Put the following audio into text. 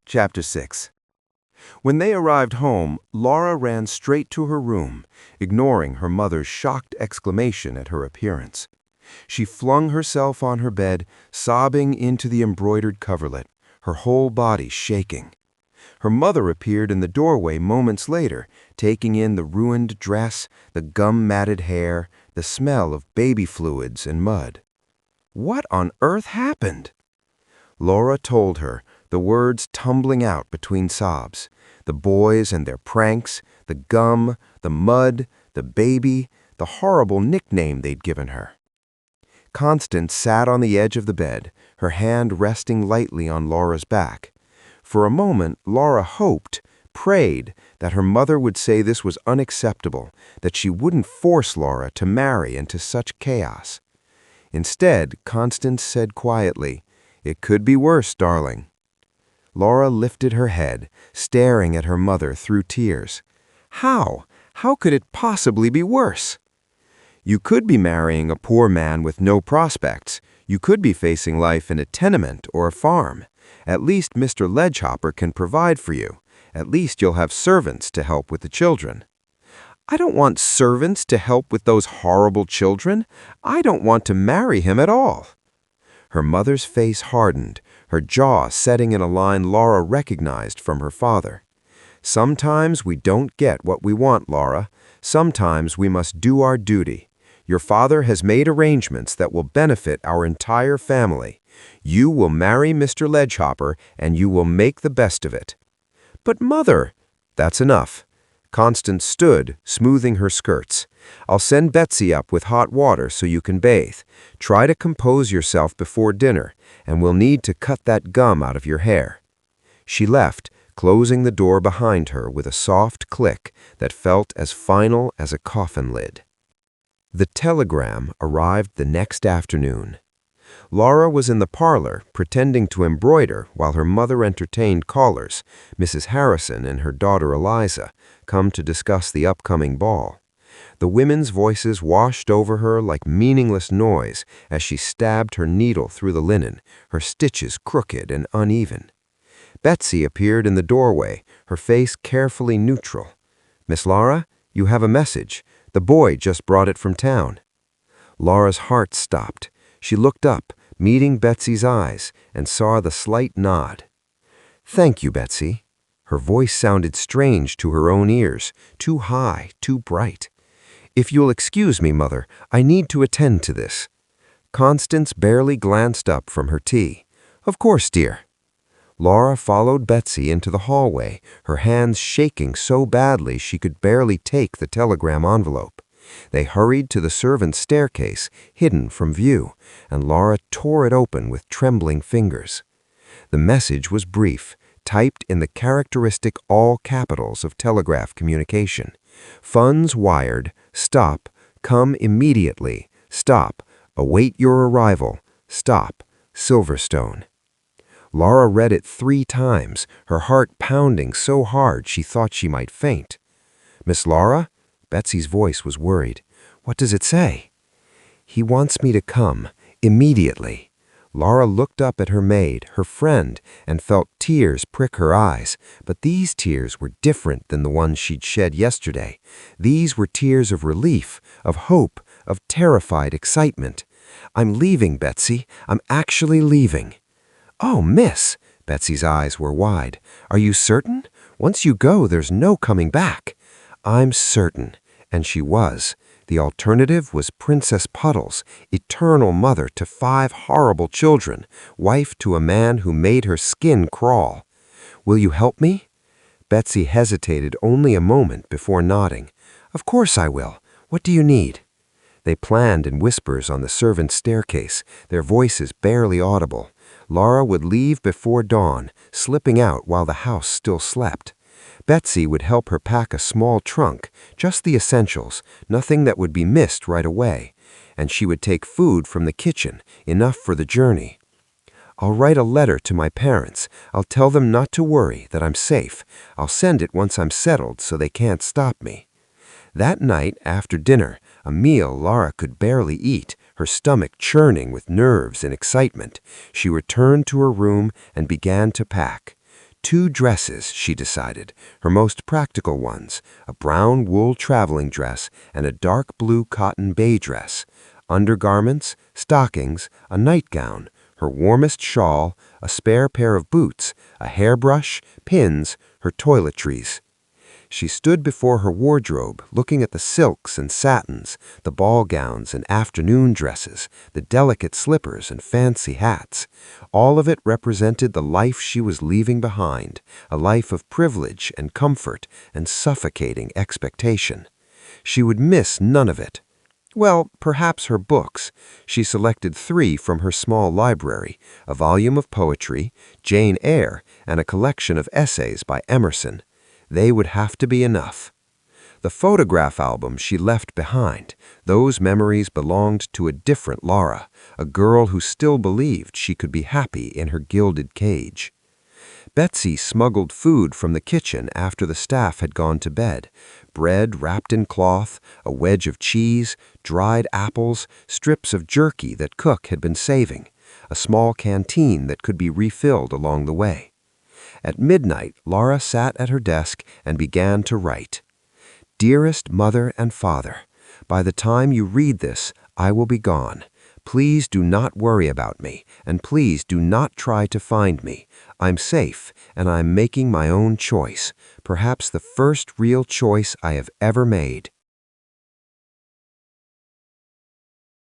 Chapter 6. When they arrived home, Laura ran straight to her room, ignoring her mother's shocked exclamation at her appearance. She flung herself on her bed, sobbing into the embroidered coverlet, her whole body shaking. Her mother appeared in the doorway moments later, taking in the ruined dress, the gum-matted hair, the smell of baby fluids and mud. What on earth happened? Laura told her, the words tumbling out between sobs. The boys and their pranks, the gum, the mud, the baby, the horrible nickname they'd given her. Constance sat on the edge of the bed, her hand resting lightly on Laura's back. For a moment, Laura hoped, prayed, that her mother would say this was unacceptable, that she wouldn't force Laura to marry into such chaos. Instead, Constance said quietly, "It could be worse, darling." Laura lifted her head, staring at her mother through tears. How? How could it possibly be worse? You could be marrying a poor man with no prospects. You could be facing life in a tenement or a farm. At least Mr. Ledgehopper can provide for you. At least you'll have servants to help with the children. I don't want servants to help with those horrible children. I don't want to marry him at all. Her mother's face hardened, her jaw setting in a line Laura recognized from her father. Sometimes we don't get what we want, Laura. Sometimes we must do our duty. Your father has made arrangements that will benefit our entire family. You will marry Mr. Ledgehopper, and you will make the best of it. But mother, that's enough. Constance stood, smoothing her skirts. I'll send Betsy up with hot water so you can bathe. Try to compose yourself before dinner, and we'll need to cut that gum out of your hair. She left, closing the door behind her with a soft click that felt as final as a coffin lid. The telegram arrived the next afternoon. Laura was in the parlor, pretending to embroider while her mother entertained callers, Mrs. Harrison and her daughter Eliza, come to discuss the upcoming ball. The women's voices washed over her like meaningless noise as she stabbed her needle through the linen, her stitches crooked and uneven. Betsy appeared in the doorway, her face carefully neutral. "Miss Laura, you have a message. The boy just brought it from town." Laura's heart stopped. She looked up, meeting Betsy's eyes, and saw the slight nod. "Thank you, Betsy." Her voice sounded strange to her own ears, too high, too bright. "If you'll excuse me, Mother, I need to attend to this." Constance barely glanced up from her tea. "Of course, dear." Laura followed Betsy into the hallway, her hands shaking so badly she could barely take the telegram envelope. They hurried to the servants' staircase, hidden from view, and Laura tore it open with trembling fingers. The message was brief, typed in the characteristic all capitals of telegraph communication. "Funds wired. Stop. Come immediately. Stop. Await your arrival. Stop. Silverstone." Laura read it 3 times, her heart pounding so hard she thought she might faint. "Miss Laura?" Betsy's voice was worried. "What does it say?" "He wants me to come, immediately." Laura looked up at her maid, her friend, and felt tears prick her eyes, but these tears were different than the ones she'd shed yesterday. These were tears of relief, of hope, of terrified excitement. "I'm leaving, Betsy. I'm actually leaving." "Oh, miss!" Betsy's eyes were wide. "Are you certain? Once you go, there's no coming back." "I'm certain." And she was. The alternative was Princess Puddles, eternal mother to 5 horrible children, wife to a man who made her skin crawl. "Will you help me?" Betsy hesitated only a moment before nodding. "Of course I will. What do you need?" They planned in whispers on the servants' staircase, their voices barely audible. Laura would leave before dawn, slipping out while the house still slept. Betsy would help her pack a small trunk, just the essentials, nothing that would be missed right away. And she would take food from the kitchen, enough for the journey. "I'll write a letter to my parents. I'll tell them not to worry, that I'm safe. I'll send it once I'm settled so they can't stop me." That night, after dinner, a meal Laura could barely eat, her stomach churning with nerves and excitement, she returned to her room and began to pack. 2 dresses, she decided, her most practical ones, a brown wool traveling dress and a dark blue cotton bay dress, undergarments, stockings, a nightgown, her warmest shawl, a spare pair of boots, a hairbrush, pins, her toiletries. She stood before her wardrobe, looking at the silks and satins, the ball gowns and afternoon dresses, the delicate slippers and fancy hats. All of it represented the life she was leaving behind, a life of privilege and comfort and suffocating expectation. She would miss none of it. Well, perhaps her books. She selected 3 from her small library, a volume of poetry, Jane Eyre, and a collection of essays by Emerson. They would have to be enough. The photograph album she left behind, those memories belonged to a different Laura, a girl who still believed she could be happy in her gilded cage. Betsy smuggled food from the kitchen after the staff had gone to bed. Bread wrapped in cloth, a wedge of cheese, dried apples, strips of jerky that Cook had been saving, a small canteen that could be refilled along the way. At midnight, Laura sat at her desk and began to write. Dearest Mother and Father, by the time you read this, I will be gone. Please do not worry about me, and please do not try to find me. I'm safe, and I'm making my own choice, perhaps the first real choice I have ever made.